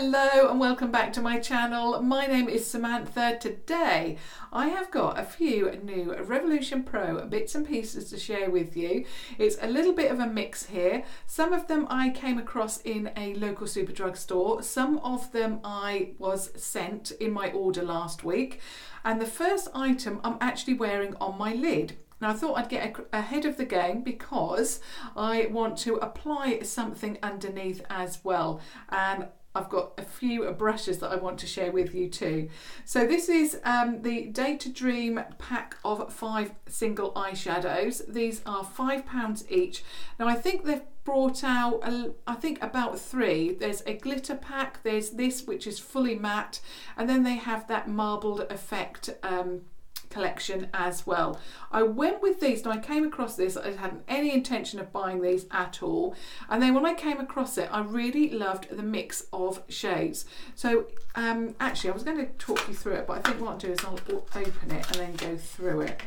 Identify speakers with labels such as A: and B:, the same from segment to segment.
A: Hello and welcome back to my channel. My name is Samantha. Today I have got a few new Revolution Pro bits and pieces to share with you. It's a little bit of a mix here. Some of them I came across in a local Superdrug store. Some of them I was sent in my order last week. And the first item I'm actually wearing on my lid. Now I thought I'd get ahead of the game because I want to apply something underneath as well, and I've got a few brushes that I want to share with you too. So this is the Day to Dream pack of 5 single eyeshadows. These are £5 each. Now I think they've brought out I think about 3. There's a glitter pack, there's this which is fully matte, and then they have that marbled effect collection as well. I went with these. Now I came across this, I hadn't any intention of buying these at all, and then when I came across it I really loved the mix of shades. So actually I was going to talk you through it, but I think what I'll do is I'll open it and then go through it.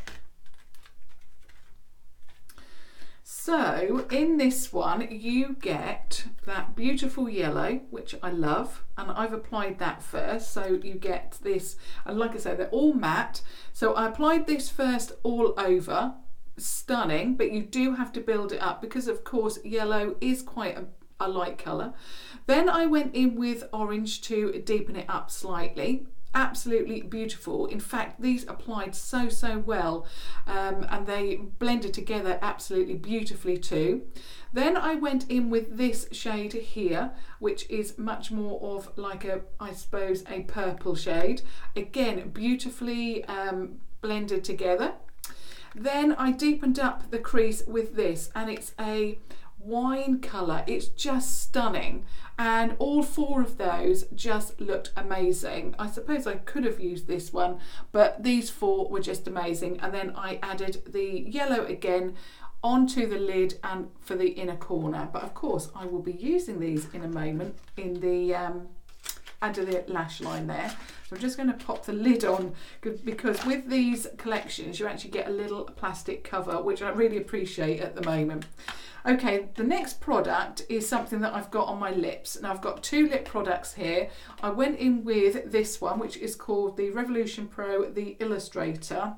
A: So in this one you get that beautiful yellow, which I love, and I've applied that first. So you get this, and like I said, they're all matte. So I applied this first all over, stunning, but you do have to build it up because of course yellow is quite a light colour. Then I went in with orange to deepen it up slightly. Absolutely beautiful. In fact, these applied so well, and they blended together absolutely beautifully too. Then I went in with this shade here, which is much more of like a, I suppose, a purple shade. Again, beautifully blended together. Then I deepened up the crease with this, and it's a wine colour. It's just stunning, and all 4 of those just looked amazing. I suppose I could have used this one, but these 4 were just amazing. And then I added the yellow again onto the lid and for the inner corner, but of course I will be using these in a moment in the under the lash line there. So I'm just going to pop the lid on, because with these collections you actually get a little plastic cover, which I really appreciate at the moment. Okay, the next product is something that I've got on my lips. Now I've got 2 lip products here. I went in with this one, which is called the Revolution Pro, the Illustrator.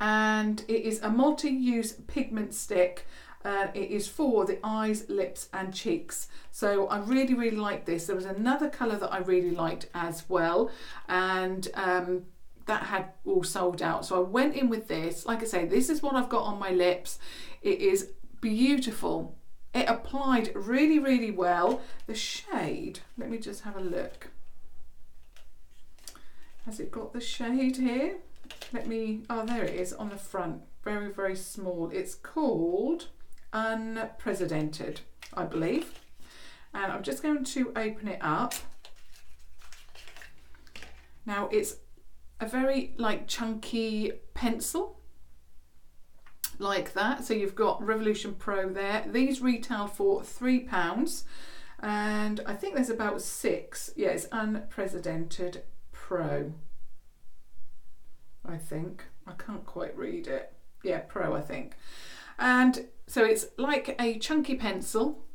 A: And it is a multi-use pigment stick. It is for the eyes, lips and cheeks. So I really like this. There was another colour that I really liked as well, and that had all sold out. So I went in with this. Like I say, this is what I've got on my lips. It is beautiful. It applied really well. The shade, let me just have a look. Has it got the shade here? Let me, oh there it is on the front, very small. It's called Unprecedented, I believe. And I'm just going to open it up. Now it's a very like chunky pencil, like that. So you've got Revolution Pro there. These retail for £3, and I think there's about 6. Yeah, it's Unprecedented Pro, I think. I can't quite read it. Yeah, Pro I think. And so it's like a chunky pencil,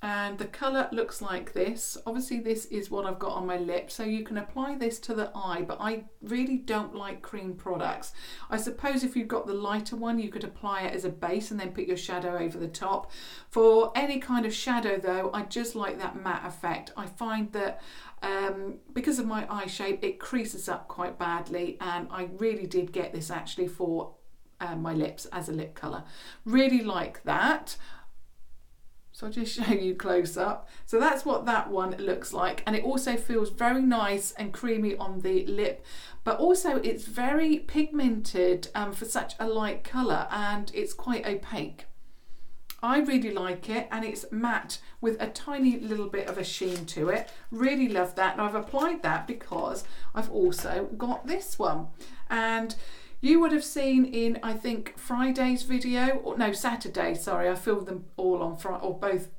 A: and the colour looks like this. Obviously this is what I've got on my lip, so you can apply this to the eye, but I really don't like cream products. I suppose if you've got the lighter one you could apply it as a base and then put your shadow over the top. For any kind of shadow though, I just like that matte effect. I find that because of my eye shape it creases up quite badly, and I really did get this actually for my lips as a lip colour. Really like that. So I'll just show you close up. So that's what that one looks like, and it also feels very nice and creamy on the lip, but also it's very pigmented for such a light colour, and it's quite opaque. I really like it, and it's matte with a tiny little bit of a sheen to it. Really love that. Now I've applied that because I've also got this one, and you would have seen in, I think, Friday's video, or no, Saturday, sorry, I filmed them all on Friday, or both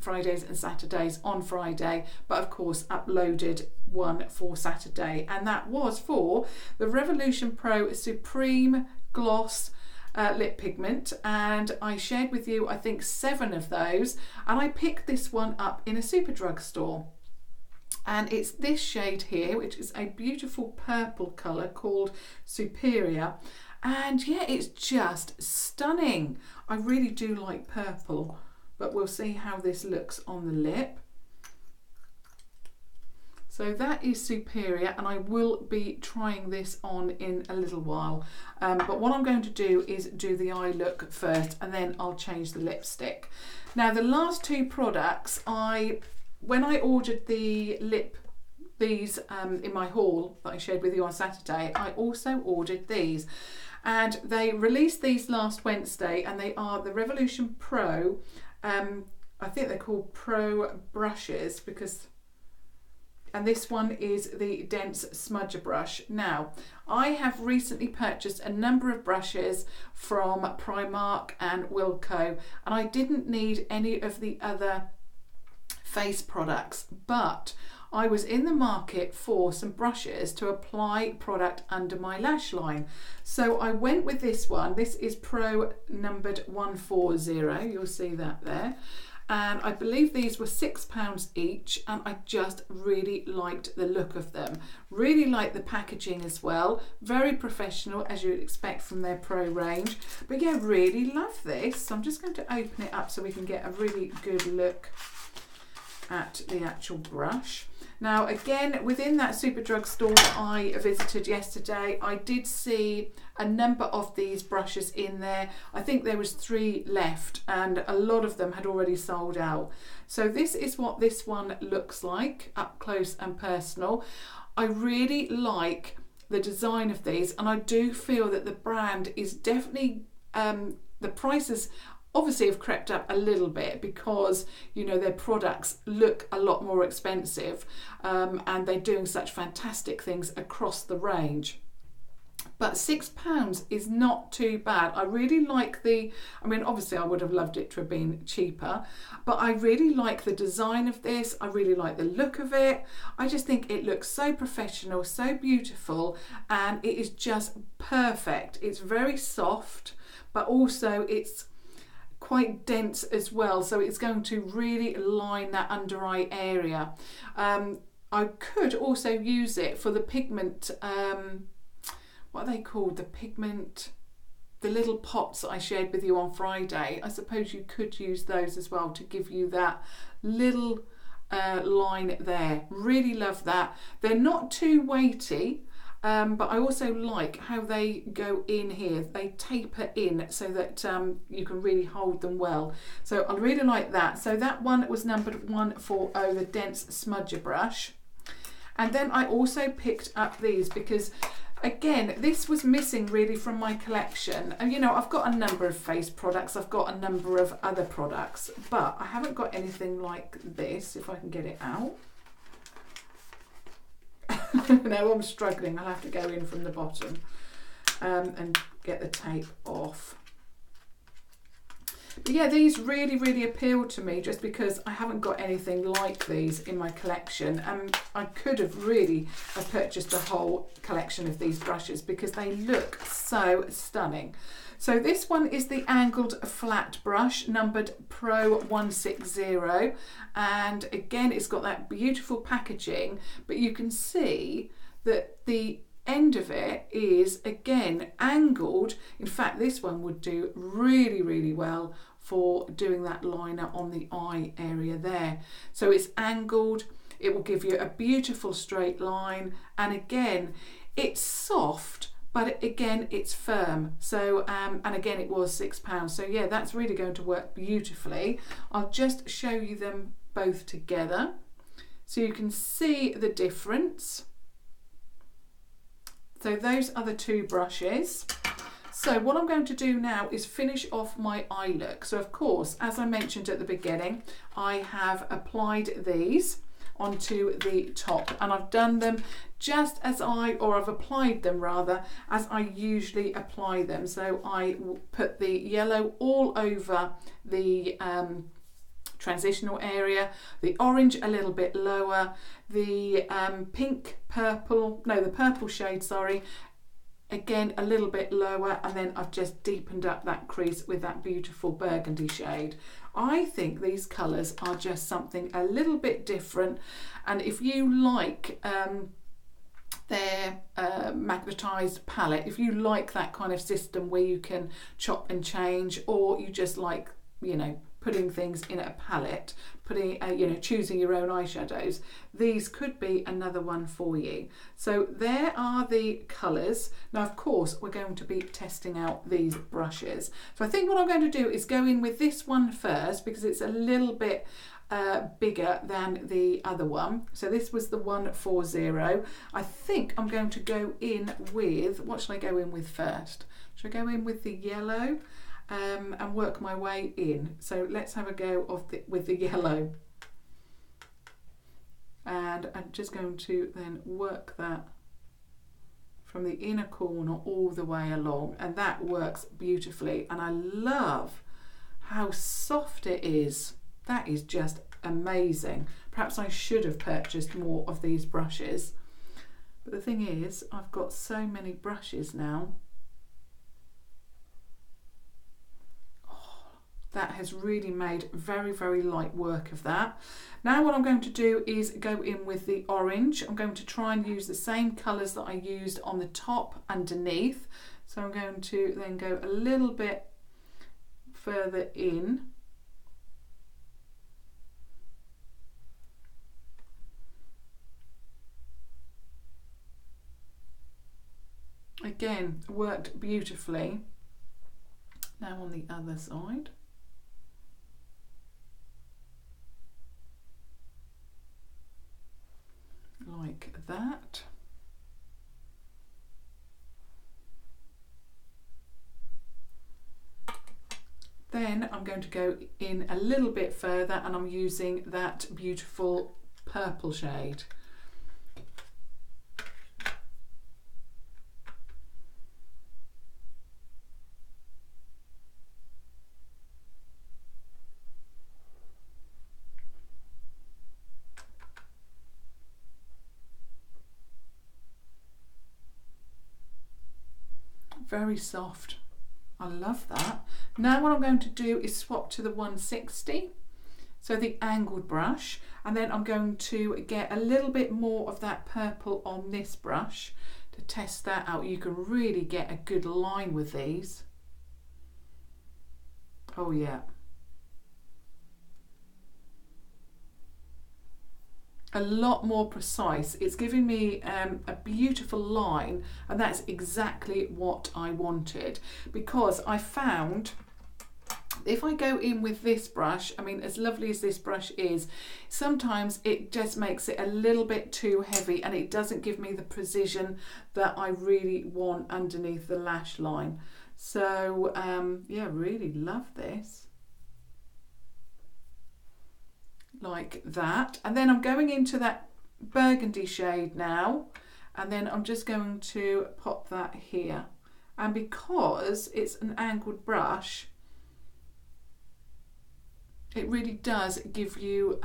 A: Fridays and Saturdays on Friday, but of course uploaded one for Saturday, and that was for the Revolution Pro Supreme Gloss lip pigment, and I shared with you I think 7 of those, and I picked this one up in a Superdrug store. And it's this shade here, which is a beautiful purple colour called Superior. And yeah, it's just stunning. I really do like purple, but we'll see how this looks on the lip. So that is Superior, and I will be trying this on in a little while. But what I'm going to do is do the eye look first, and then I'll change the lipstick. Now the last 2 products, when I ordered these in my haul that I shared with you on Saturday, I also ordered these, and they released these last Wednesday, and they are the Revolution Pro. I think they're called Pro brushes and this one is the dense smudger brush. Now, I have recently purchased a number of brushes from Primark and Wilko, and I didn't need any of the other face products, but I was in the market for some brushes to apply product under my lash line. So I went with this one. This is Pro numbered 140. You'll see that there. And I believe these were £6 each, and I just really liked the look of them. Really like the packaging as well. Very professional, as you'd expect from their Pro range. But yeah, really love this. So I'm just going to open it up so we can get a really good look at the actual brush. Now again, within that Superdrug store that I visited yesterday, I did see a number of these brushes in there. I think there was 3 left, and a lot of them had already sold out. So this is what this one looks like, up close and personal. I really like the design of these, and I do feel that the brand is definitely, the prices obviously have crept up a little bit because, you know, their products look a lot more expensive, and they're doing such fantastic things across the range. But £6 is not too bad. I really like I mean, obviously I would have loved it to have been cheaper, but I really like the design of this. I really like the look of it. I just think it looks so professional, so beautiful, and it is just perfect. It's very soft, but also it's quite dense as well, so it's going to really line that under eye area. I could also use it for the pigment, what are they called? The pigment, the little pots that I shared with you on Friday. I suppose you could use those as well to give you that little line there. Really love that. They're not too weighty, but I also like how they go in here. They taper in so that you can really hold them well. So I really like that. So that one was numbered 140, the dense smudger brush. And then I also picked up these because, again, this was missing really from my collection. And you know, I've got a number of face products, I've got a number of other products, but I haven't got anything like this, if I can get it out. No, I'm struggling. I'll have to go in from the bottom and get the tape off. But yeah, these really, really appealed to me just because I haven't got anything like these in my collection. I could have really purchased a whole collection of these brushes because they look so stunning. So this one is the angled flat brush, numbered Pro 160. And again, it's got that beautiful packaging, but you can see that the end of it is again angled. In fact, this one would do really, really well for doing that liner on the eye area there. So it's angled, it will give you a beautiful straight line, and again, it's soft, but again, it's firm. So, and again, it was £6. So yeah, that's really going to work beautifully. I'll just show you them both together so you can see the difference. So those are the 2 brushes. So what I'm going to do now is finish off my eye look. So of course, as I mentioned at the beginning, I have applied these onto the top, and I've done them just as I've applied them rather as I usually apply them. So I put the yellow all over the transitional area, the orange a little bit lower, the the purple shade, sorry, again a little bit lower, and then I've just deepened up that crease with that beautiful burgundy shade. I think these colours are just something a little bit different, and if you like their magnetised palette, if you like that kind of system where you can chop and change, or you just like, you know, putting things in a palette, putting you know, choosing your own eyeshadows, these could be another one for you. So there are the colours. Now of course we're going to be testing out these brushes, so I think what I'm going to do is go in with this one first because it's a little bit bigger than the other one. So this was the 140. I think I'm going to go in with, what shall I go in with first? Should I go in with the yellow and work my way in? So let's have a go of with the yellow, and I'm just going to then work that from the inner corner all the way along, and that works beautifully, and I love how soft it is. That is just amazing. Perhaps I should have purchased more of these brushes, but the thing is I've got so many brushes now. That has really made very, very light work of that. Now what I'm going to do is go in with the orange. I'm going to try and use the same colours that I used on the top underneath. So I'm going to then go a little bit further in. Again, worked beautifully. Now on the other side. Like that. Then I'm going to go in a little bit further, and I'm using that beautiful purple shade. Very soft. I love that. Now what I'm going to do is swap to the 160, so the angled brush, and then I'm going to get a little bit more of that purple on this brush to test that out. You can really get a good line with these. Oh yeah. A lot more precise. It's giving me a beautiful line, and that's exactly what I wanted, because I found if I go in with this brush, I mean, as lovely as this brush is, sometimes it just makes it a little bit too heavy, and it doesn't give me the precision that I really want underneath the lash line. So yeah, really love this. Like that, and then I'm going into that burgundy shade now, and then I'm just going to pop that here, and because it's an angled brush, it really does give you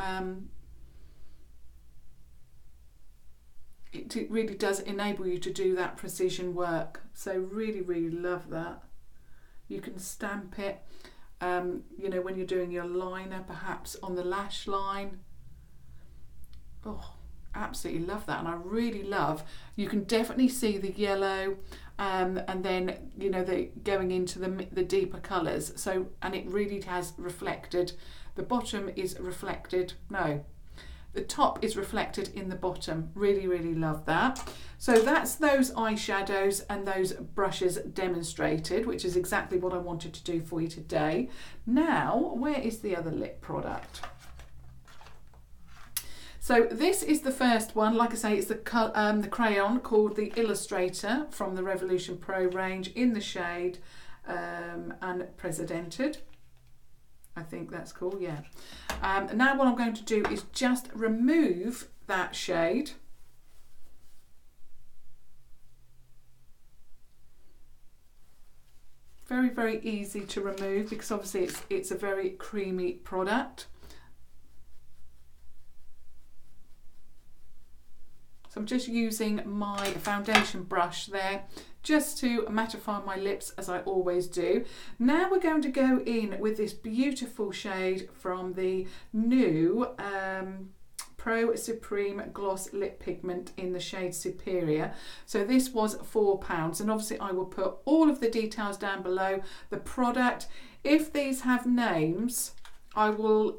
A: it really does enable you to do that precision work. So really, really love that. You can stamp it you know, when you're doing your liner, perhaps on the lash line. Oh, absolutely love that. And I really love, you can definitely see the yellow and then, you know, the going into the deeper colours. So, and it really has reflected, the bottom is reflected, no, the top is reflected in the bottom. Really, really love that. So that's those eyeshadows and those brushes demonstrated, which is exactly what I wanted to do for you today. Now, where is the other lip product? So this is the first one. Like I say, it's the crayon called the Illustrator from the Revolution Pro range in the shade Unprecedented. I think that's cool, yeah. Now what I'm going to do is just remove that shade. Very, very easy to remove because obviously it's a very creamy product. So I'm just using my foundation brush there just to mattify my lips as I always do. Now we're going to go in with this beautiful shade from the new Pro Supreme Gloss Lip Pigment in the shade Superior. So this was £4, and obviously I will put all of the details down below. The product, if these have names, I will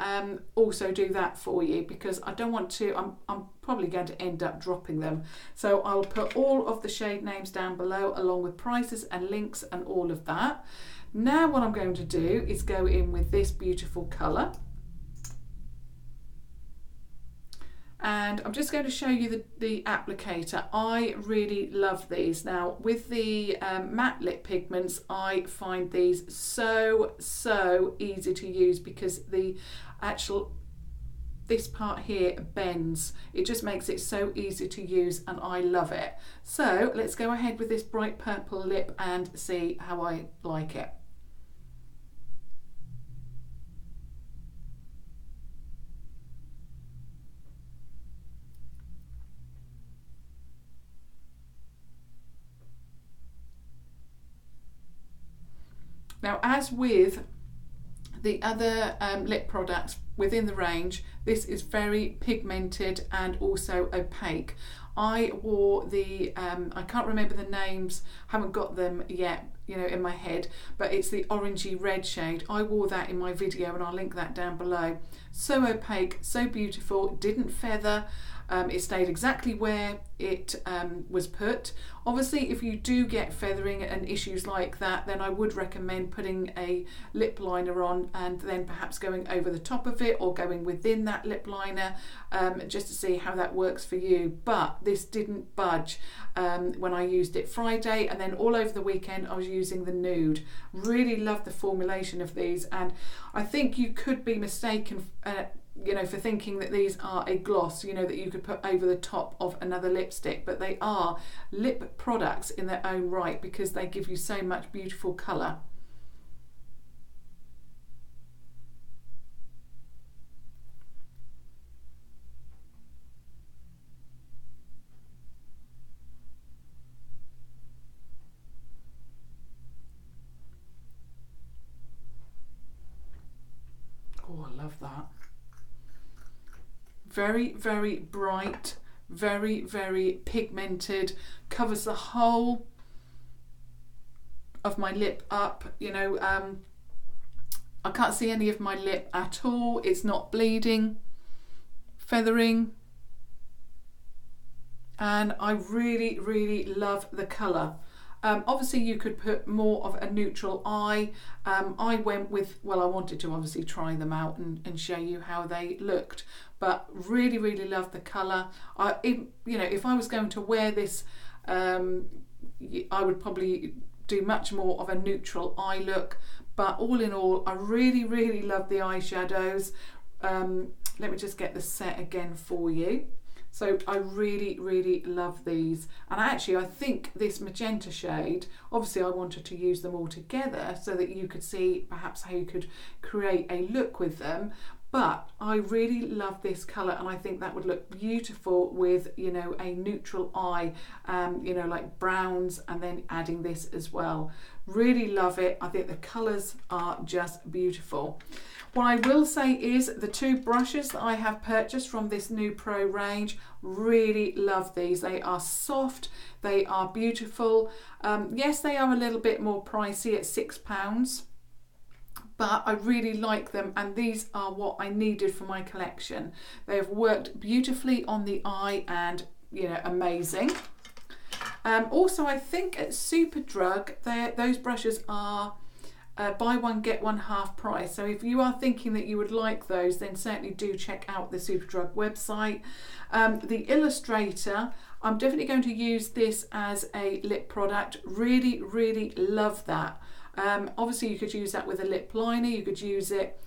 A: also do that for you, because I don't want to, I'm probably going to end up dropping them. So I'll put all of the shade names down below along with prices and links and all of that. Now what I'm going to do is go in with this beautiful colour. And I'm just going to show you the applicator. I really love these. Now with the matte lip pigments, I find these so easy to use, because the actual, this part here bends. It just makes it so easy to use, and I love it. So let's go ahead with this bright purple lip and see how I like it. Now, as with the other lip products within the range, this is very pigmented and also opaque. I wore the, I can't remember the names, haven't got them yet, you know, in my head, but it's the orangey red shade. I wore that in my video and I'll link that down below. So opaque, so beautiful, didn't feather. It stayed exactly where it was put. Obviously, if you do get feathering and issues like that, then I would recommend putting a lip liner on and then perhaps going over the top of it or going within that lip liner, just to see how that works for you. But this didn't budge when I used it Friday, and then all over the weekend I was using the nude. Really love the formulation of these, and I think you could be mistaken you know, for thinking that these are a gloss, you know, that you could put over the top of another lipstick, but they are lip products in their own right, because they give you so much beautiful colour. Oh, I love that. Very bright, very pigmented, covers the whole of my lip up, you know. I can't see any of my lip at all. It's not bleeding, feathering, and I really love the colour. Obviously you could put more of a neutral eye. I went with, well, I wanted to obviously try them out and show you how they looked, but really love the colour. You know, if I was going to wear this, I would probably do much more of a neutral eye look, but all in all, I really love the eyeshadows. Let me just get the set again for you. So I really love these, and actually I think this magenta shade, obviously I wanted to use them all together so that you could see perhaps how you could create a look with them, but I really love this colour, and I think that would look beautiful with, you know, a neutral eye, you know, like browns, and then adding this as well. Really love it. I think the colours are just beautiful. What I will say is the two brushes that I have purchased from this new Pro range, really love these. They are soft, they are beautiful. Yes, they are a little bit more pricey at £6, but I really like them, and these are what I needed for my collection. They have worked beautifully on the eye, and, you know, amazing. Also, I think at Superdrug, those brushes are buy one get one half price, so if you are thinking that you would like those, then certainly do check out the Superdrug website. The Illustrator, I'm definitely going to use this as a lip product. Really love that. Obviously you could use that with a lip liner, you could use it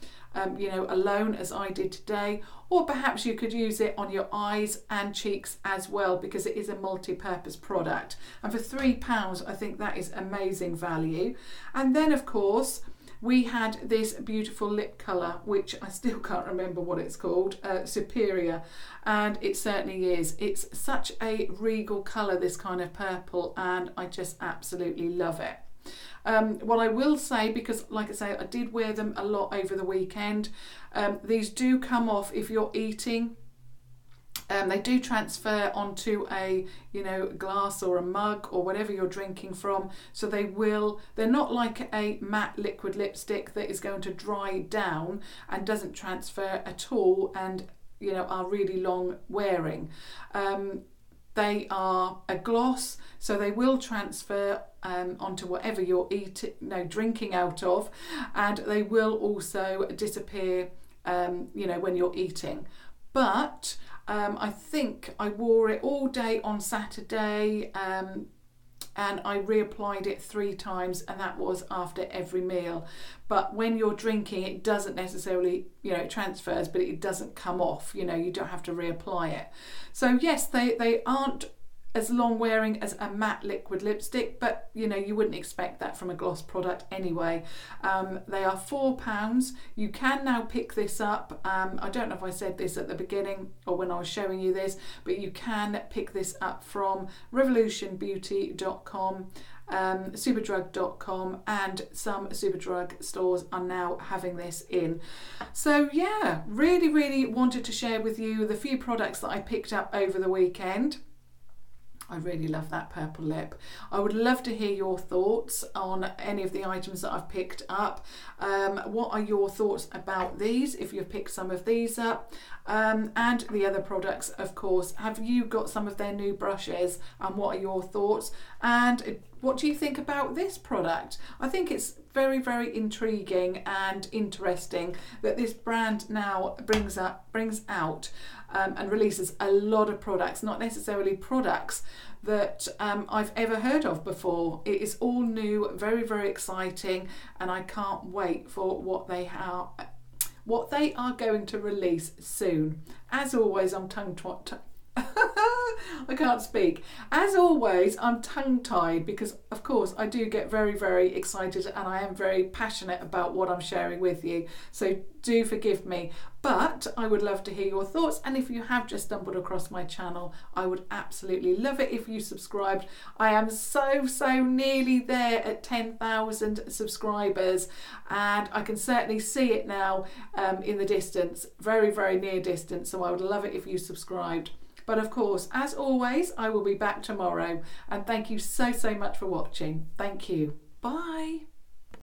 A: you know, alone as I did today, or perhaps you could use it on your eyes and cheeks as well, because it is a multi-purpose product, and for £3 I think that is amazing value. And then of course we had this beautiful lip colour, which I still can't remember what it's called, Superior, and it certainly is. It's such a regal colour, this kind of purple, and I just absolutely love it. What I will say, because like I say, I did wear them a lot over the weekend, these do come off if you're eating. They do transfer onto a, you know, glass or a mug or whatever you're drinking from. So they're not like a matte liquid lipstick that is going to dry down and doesn't transfer at all and, you know, are really long wearing. They are a gloss, so they will transfer onto whatever you're drinking out of, and they will also disappear, you know, when you're eating. But I think I wore it all day on Saturday, and I reapplied it 3 times, and that was after every meal. But when you're drinking, it doesn't necessarily, you know, it transfers, but it doesn't come off. You know, you don't have to reapply it. So yes, they aren't as long wearing as a matte liquid lipstick, but you know, you wouldn't expect that from a gloss product anyway. They are £4. You can now pick this up. I don't know if I said this at the beginning or when I was showing you this, but you can pick this up from revolutionbeauty.com, superdrug.com, and some Superdrug stores are now having this in. So yeah, really wanted to share with you the few products that I picked up over the weekend. I really love that purple lip. I would love to hear your thoughts on any of the items that I've picked up. What are your thoughts about these, if you've picked some of these up? And the other products, of course. Have you got some of their new brushes, and what are your thoughts? And what do you think about this product? I think it's very intriguing and interesting that this brand now brings out and releases a lot of products, not necessarily products that I've ever heard of before. It is all new, very exciting, and I can't wait for what they are going to release soon. As always, I'm I can't speak. As always, I'm tongue-tied because, of course, I do get very excited, and I am very passionate about what I'm sharing with you. So do forgive me. But I would love to hear your thoughts, and if you have just stumbled across my channel, I would absolutely love it if you subscribed. I am so nearly there at 10,000 subscribers, and I can certainly see it now in the distance, very near distance, so I would love it if you subscribed. But of course, as always, I will be back tomorrow, and thank you so much for watching. Thank you. Bye.